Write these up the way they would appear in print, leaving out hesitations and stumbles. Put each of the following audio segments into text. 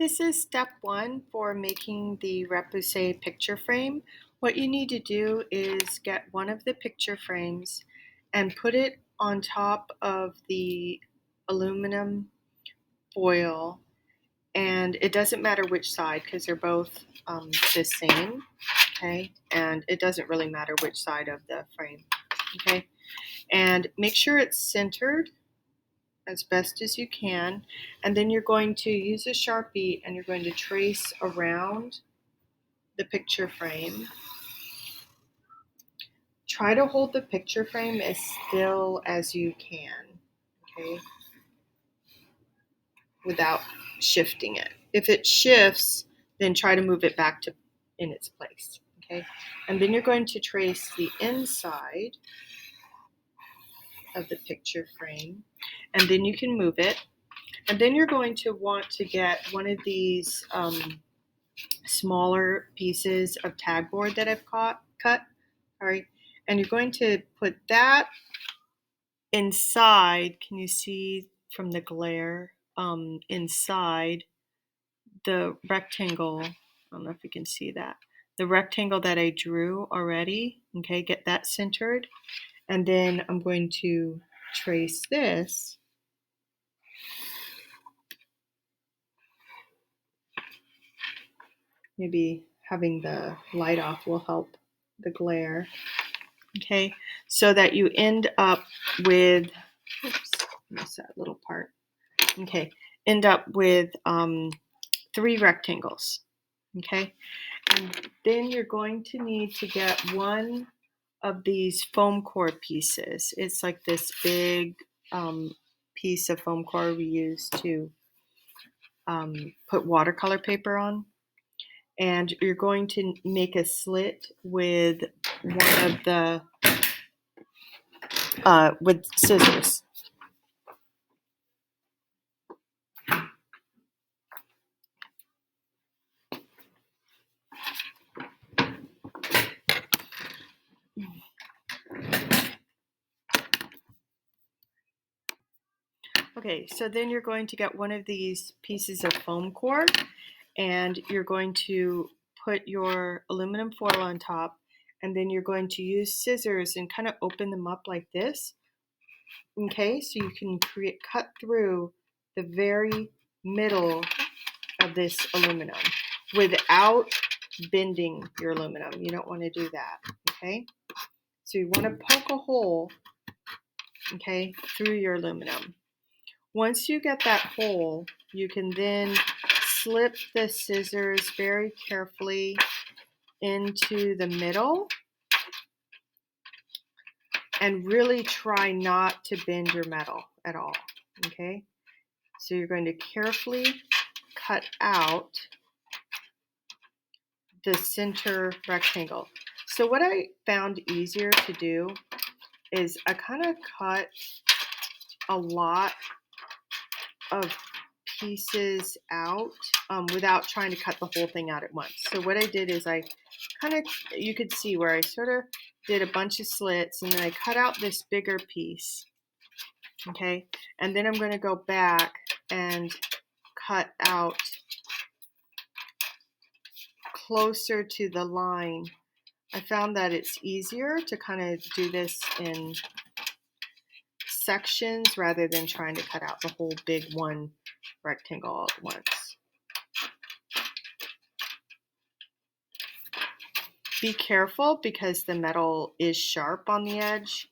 This is step one for making the repoussé picture frame. What you need to do is get one of the picture frames and put it on top of the aluminum foil, and it doesn't matter which side because they're both the same, okay? And it doesn't really matter which side of the frame, okay? And make sure it's centered as best as you can, and then you're going to use a Sharpie and you're going to trace around the picture frame. Try to hold the picture frame as still as you can, okay, without shifting it. If it shifts, then try to move it back to in its place, okay? And then you're going to trace the inside of the picture frame, and then you can move it. And then you're going to want to get one of these smaller pieces of tag board that I've cut, sorry, and you're going to put that inside. Can you see from the glare? Inside the rectangle. I don't know if you can see that. The rectangle that I drew already. Okay, get that centered, and then I'm going to trace this. Maybe having the light off will help the glare. Okay, so that you end up with, oops, miss that little part. Okay, end up with 3 rectangles. Okay, and then you're going to need to get one of these foam core pieces. It's like this big piece of foam core we use to put watercolor paper on. And you're going to make a slit with one of the with scissors. Okay, so then you're going to get one of these pieces of foam core, and you're going to put your aluminum foil on top, and then you're going to use scissors and kind of open them up like this. Okay, so you can cut through the very middle of this aluminum without bending your aluminum. You don't want to do that, okay? So you want to poke a hole, okay, through your aluminum. Once you get that hole, you can then slip the scissors very carefully into the middle and really try not to bend your metal at all, okay? So you're going to carefully cut out the center rectangle. So what I found easier to do is I kind of cut a lot of pieces out without trying to cut the whole thing out at once. So what I did is I kind of, you could see where I sort of did a bunch of slits, and then I cut out this bigger piece, okay? And then I'm going to go back and cut out closer to the line. I found that it's easier to kind of do this in sections rather than trying to cut out the whole big one rectangle all at once. Be careful because the metal is sharp on the edge.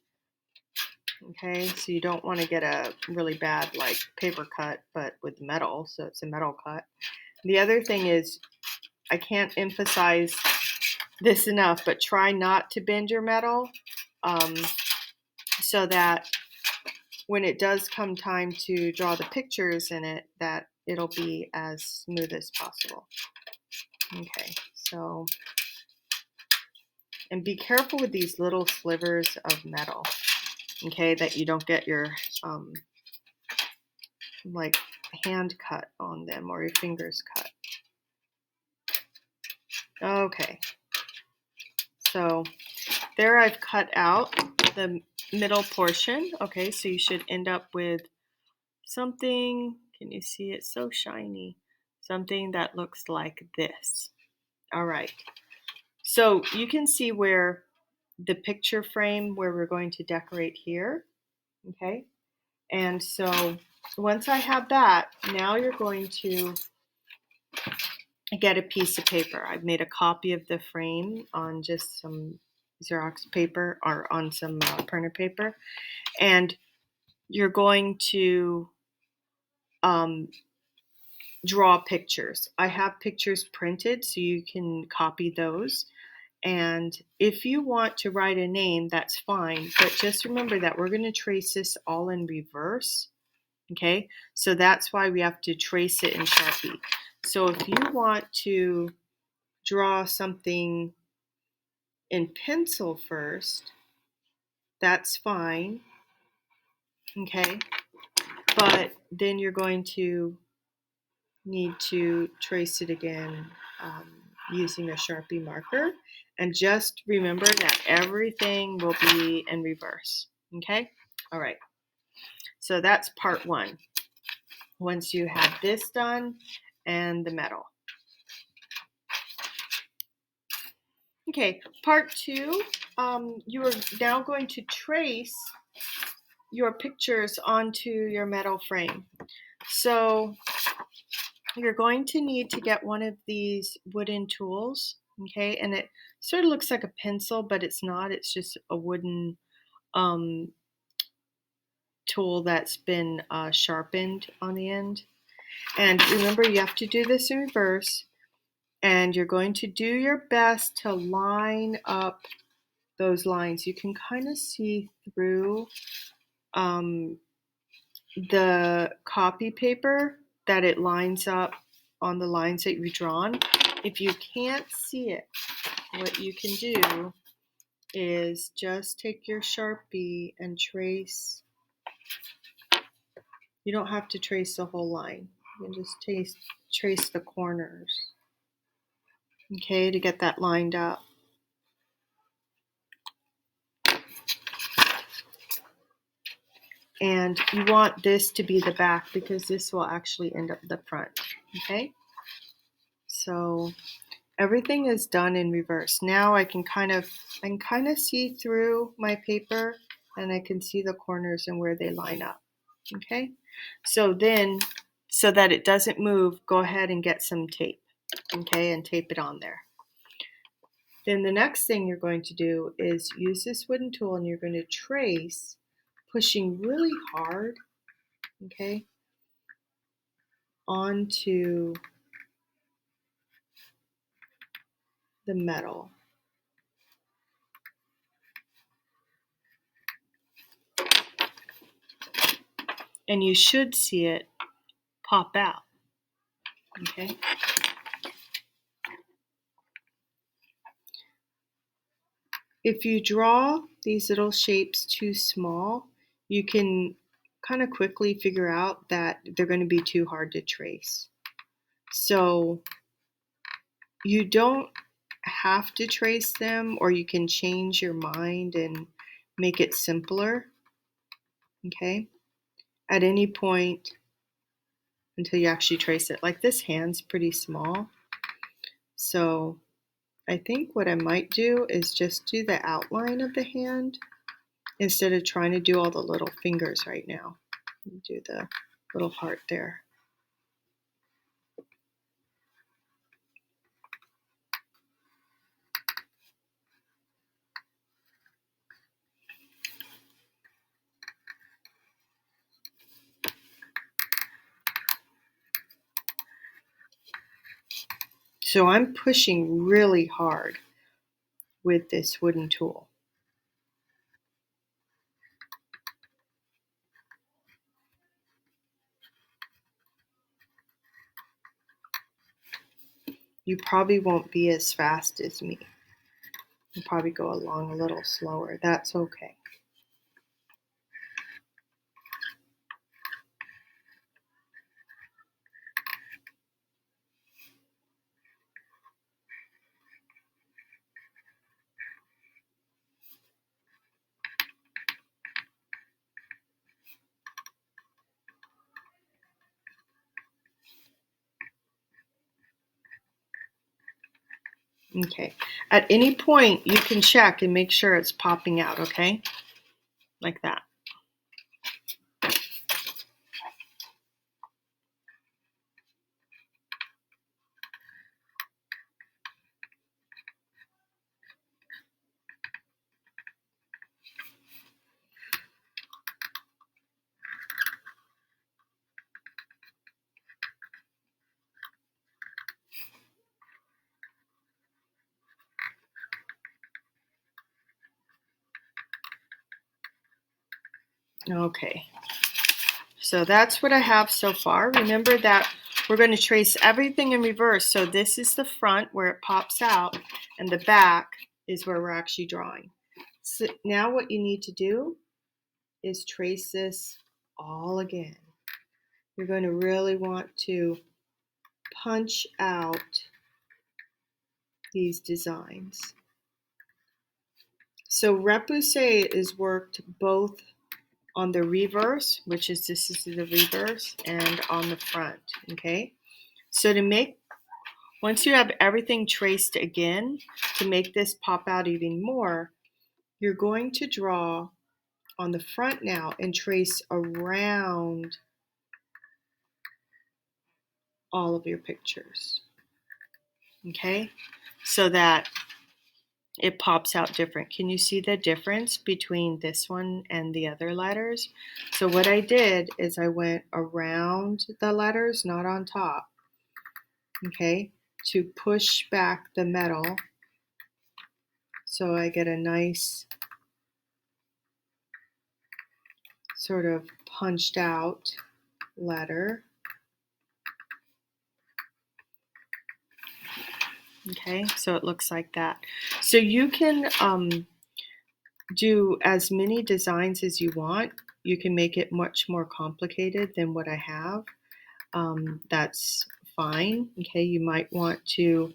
Okay, so you don't want to get a really bad like paper cut, but with metal, so it's a metal cut. The other thing is, I can't emphasize this enough, but try not to bend your metal so that when it does come time to draw the pictures in it, that it'll be as smooth as possible. Okay, so, and be careful with these little slivers of metal, okay, that you don't get your like hand cut on them or your fingers cut. Okay, so there I've cut out the middle portion. Okay, so you should end up with something, can you see it's so shiny? something that looks like this. All right. So you can see where the picture frame where we're going to decorate here. Okay. And so once I have that, now you're going to get a piece of paper. I've made a copy of the frame on just some Xerox paper or on some printer paper. And you're going to draw pictures. I have pictures printed so you can copy those. And if you want to write a name, that's fine. But just remember that we're going to trace this all in reverse. Okay, so that's why we have to trace it in Sharpie. So if you want to draw something in pencil first, that's fine. Okay, but then you're going to need to trace it again using a Sharpie marker. And just remember that everything will be in reverse. Okay, all right. So that's part one. Once you have this done and the metal. Okay, part two, you are now going to trace your pictures onto your metal frame. So you're going to need to get one of these wooden tools, okay? And it sort of looks like a pencil, but it's not. It's just a wooden tool that's been sharpened on the end. And remember, you have to do this in reverse. And you're going to do your best to line up those lines. You can kind of see through the copy paper that it lines up on the lines that you've drawn. If you can't see it, what you can do is just take your Sharpie and trace. You don't have to trace the whole line. You can just trace the corners, okay, to get that lined up. And you want this to be the back because this will actually end up the front, okay? So everything is done in reverse. Now I can kind of see through my paper and I can see the corners and where they line up, okay? So then, so that it doesn't move, go ahead and get some tape, okay, and tape it on there. Then the next thing you're going to do is use this wooden tool and you're going to trace, pushing really hard, okay, onto the metal. And you should see it pop out, okay? If you draw these little shapes too small, you can kind of quickly figure out that they're going to be too hard to trace. So you don't have to trace them, or you can change your mind and make it simpler, okay, at any point until you actually trace it. Like this hand's pretty small, so I think what I might do is just do the outline of the hand instead of trying to do all the little fingers right now. Do the little heart there. So I'm pushing really hard with this wooden tool. You probably won't be as fast as me. You'll probably go along a little slower. That's okay. Okay. At any point, you can check and make sure it's popping out, okay? Like that. Okay. So that's what I have so far. Remember that we're going to trace everything in reverse. So this is the front where it pops out, and the back is where we're actually drawing. So now what you need to do is trace this all again. You're going to really want to punch out these designs. So repoussé is worked both on the reverse, which is this is the reverse, and on the front, okay? So once you have everything traced again, to make this pop out even more, you're going to draw on the front now and trace around all of your pictures, okay? So that it pops out different. Can you see the difference between this one and the other letters? So what I did is I went around the letters, not on top, okay, to push back the metal so I get a nice sort of punched out letter. Okay, so it looks like that. So you can do as many designs as you want. You can make it much more complicated than what I have. That's fine. Okay, you might want to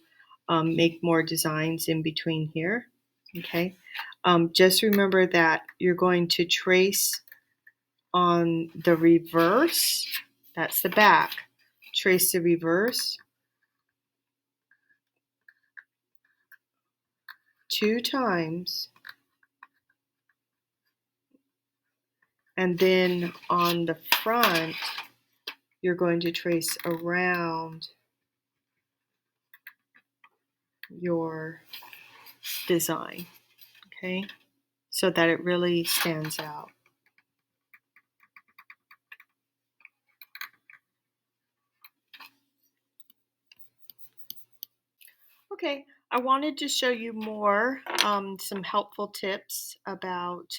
make more designs in between here. Okay, just remember that you're going to trace on the reverse. That's the back. Trace the reverse 2 times, and then on the front you're going to trace around your design, okay, so that it really stands out. Okay, I wanted to show you more, some helpful tips about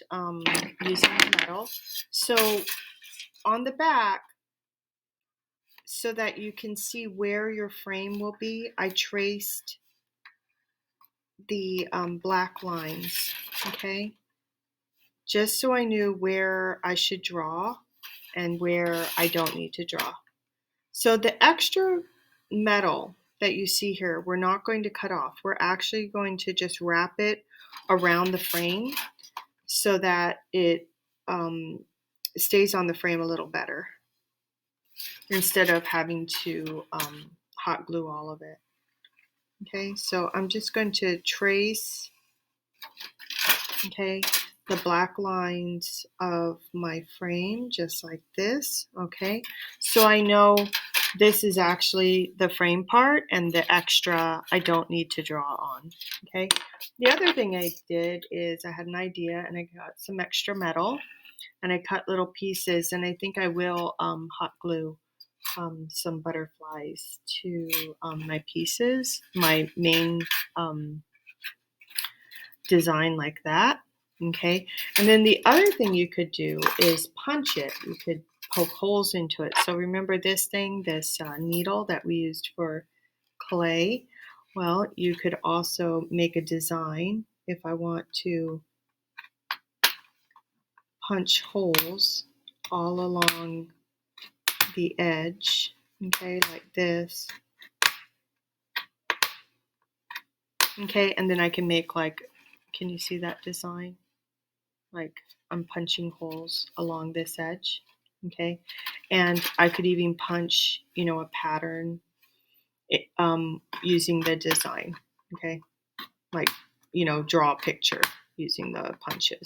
using the metal. So on the back, so that you can see where your frame will be, I traced the black lines, okay? Just so I knew where I should draw and where I don't need to draw. So the extra metal that you see here, we're not going to cut off. We're actually going to just wrap it around the frame so that it stays on the frame a little better instead of having to hot glue all of it. Okay, so I'm just going to trace, okay, the black lines of my frame just like this, okay? So I know this is actually the frame part, and the extra I don't need to draw on, okay? The other thing I did is I had an idea and I got some extra metal and I cut little pieces, and I think I will hot glue some butterflies to my pieces, my main design like that. Okay, and then the other thing you could do is punch it. You could poke holes into it. So remember this thing, this needle that we used for clay? Well, you could also make a design if I want to punch holes all along the edge, okay, like this. Okay, and then I can make like, can you see that design? Like I'm punching holes along this edge, okay? And I could even punch, a pattern using the design, okay? Like, draw a picture using the punches.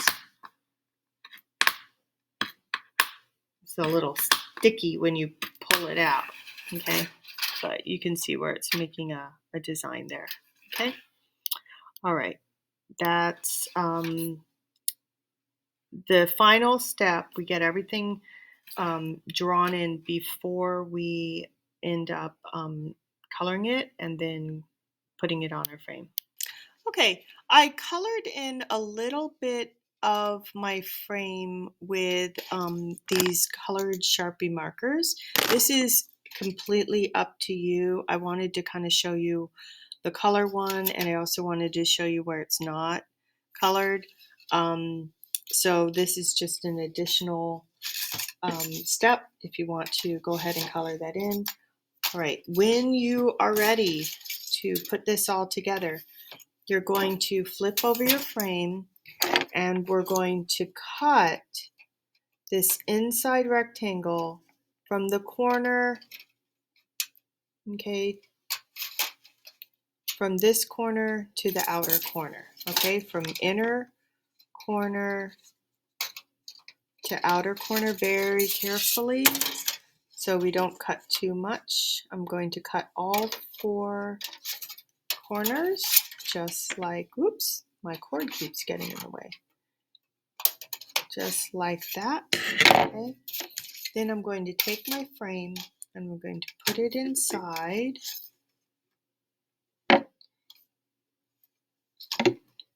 It's a little sticky when you pull it out, okay? But you can see where it's making a design there, okay? All right, that's the final step. We get everything drawn in before we end up coloring it and then putting it on our frame. Okay, I colored in a little bit of my frame with these colored Sharpie markers. This is completely up to you. I wanted to kind of show you the color one, and I also wanted to show you where it's not colored. So this is just an additional step if you want to go ahead and color that in. All right, when you are ready to put this all together, you're going to flip over your frame and we're going to cut this inside rectangle from the corner, okay, from this corner to the outer corner, okay, from inner corner to outer corner very carefully so we don't cut too much. I'm going to cut all 4 corners just like, oops, my cord keeps getting in the way. Just like that, okay? Then I'm going to take my frame and we're going to put it inside.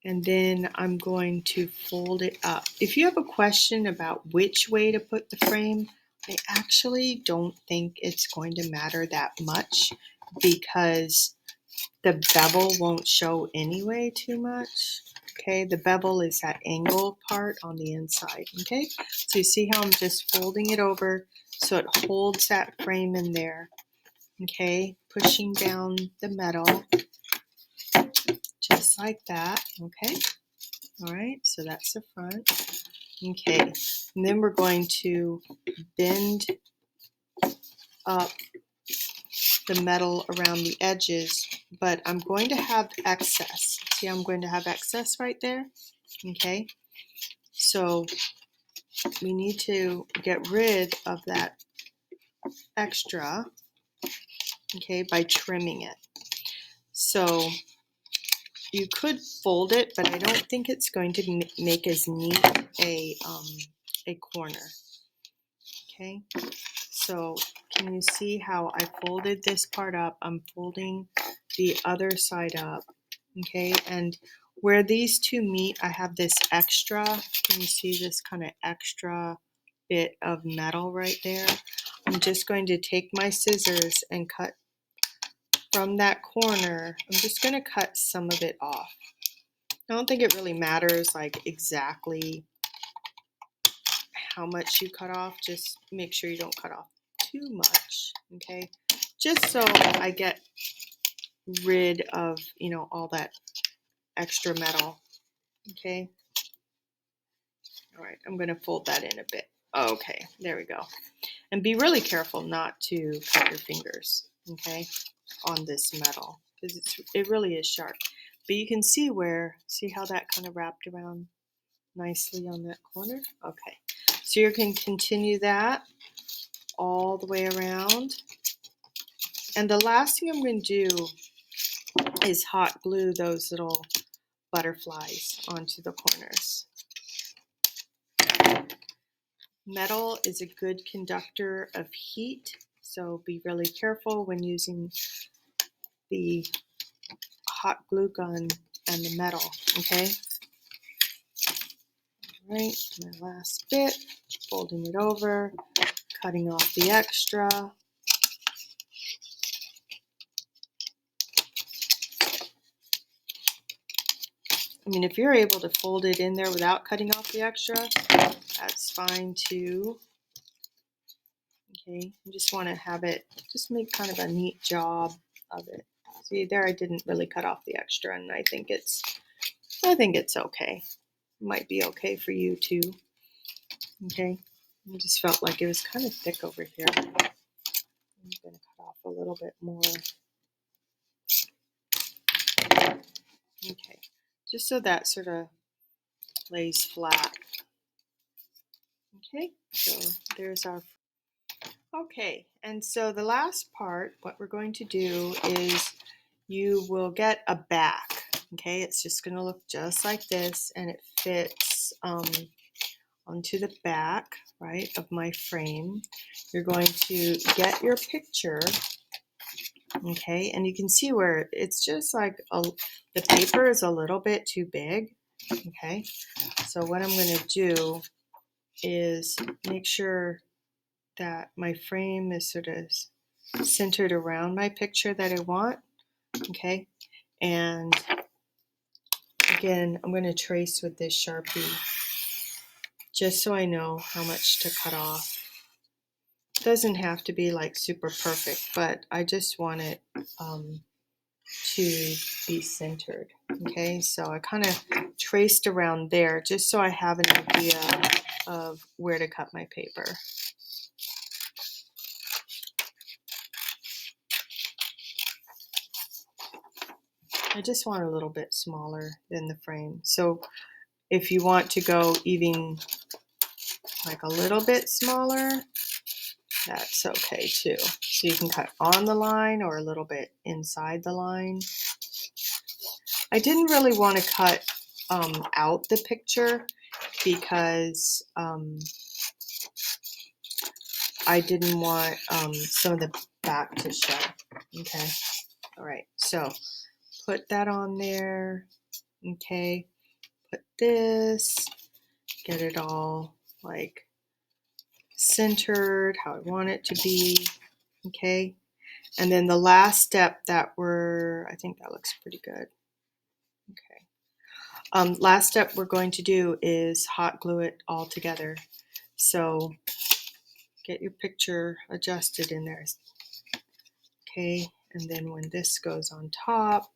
And then I'm going to fold it up. If you have a question about which way to put the frame, I actually don't think it's going to matter that much because the bevel won't show anyway too much. Okay, the bevel is that angle part on the inside. Okay, so you see how I'm just folding it over so it holds that frame in there. Okay, pushing down the metal just like that. Okay, all right, so that's the front. Okay, and then we're going to bend up the metal around the edges, but I'm going to have excess. See, I'm going to have excess right there. Okay, so we need to get rid of that extra, okay, by trimming it. So you could fold it, but I don't think it's going to make as neat a corner. Okay, so can you see how I folded this part up? I'm folding the other side up, okay, and where these two meet, I have this extra, can you see this kind of extra bit of metal right there? I'm just going to take my scissors and cut from that corner. I'm just going to cut some of it off. I don't think it really matters like exactly how much you cut off. Just make sure you don't cut off too much, okay? Just so I get rid of, all that extra metal, okay? All right, I'm gonna fold that in a bit. Okay, there we go. And be really careful not to cut your fingers, okay, on this metal, because it really is sharp. But you can see how that kind of wrapped around nicely on that corner? Okay, so you can continue that all the way around. And the last thing I'm going to do is hot glue those little butterflies onto the corners. Metal is a good conductor of heat, so be really careful when using the hot glue gun and the metal, okay? All right, my last bit, folding it over, cutting off the extra. I mean, if you're able to fold it in there without cutting off the extra, that's fine too. Okay, you just want to have it, just make kind of a neat job of it. See there, I didn't really cut off the extra, and I think it's okay. It might be okay for you too. Okay, I just felt like it was kind of thick over here. I'm going to cut off a little bit more. just so that sort of lays flat. Okay, so there's our. Okay, and so the last part, what we're going to do is you will get a back. Okay, it's just going to look just like this, and it fits onto the back, right, of my frame. You're going to get your picture, okay, and you can see where it's just like the paper is a little bit too big, okay. So what I'm going to do is make sure that my frame is sort of centered around my picture that I want, okay, and again, I'm going to trace with this Sharpie just so I know how much to cut off. It doesn't have to be like super perfect, but I just want it to be centered. Okay, so I kind of traced around there just so I have an idea of where to cut my paper. I just want a little bit smaller than the frame. So if you want to go even like a little bit smaller, that's okay too. So you can cut on the line or a little bit inside the line. I didn't really want to cut out the picture because I didn't want some of the back to show. Okay, all right, so put that on there. Okay, put this, get it all like centered how I want it to be. Okay, and then the last step that I think that looks pretty good. Okay, last step we're going to do is hot glue it all together. So get your picture adjusted in there. Okay, and then when this goes on top,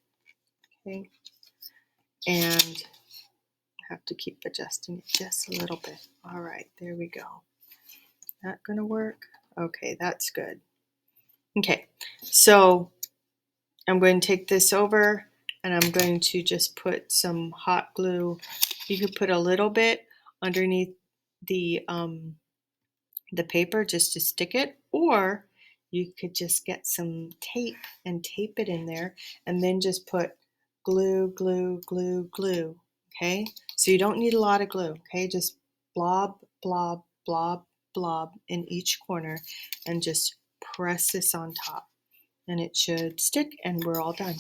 okay, and have to keep adjusting it just a little bit. All right, there we go. That gonna work? Okay, that's good. Okay, so I'm going to take this over and I'm going to just put some hot glue. You could put a little bit underneath the paper just to stick it, or you could just get some tape and tape it in there and then just put glue, glue, glue, glue. Okay, so you don't need a lot of glue. Okay, just blob, blob, blob, blob in each corner and just press this on top and it should stick and we're all done.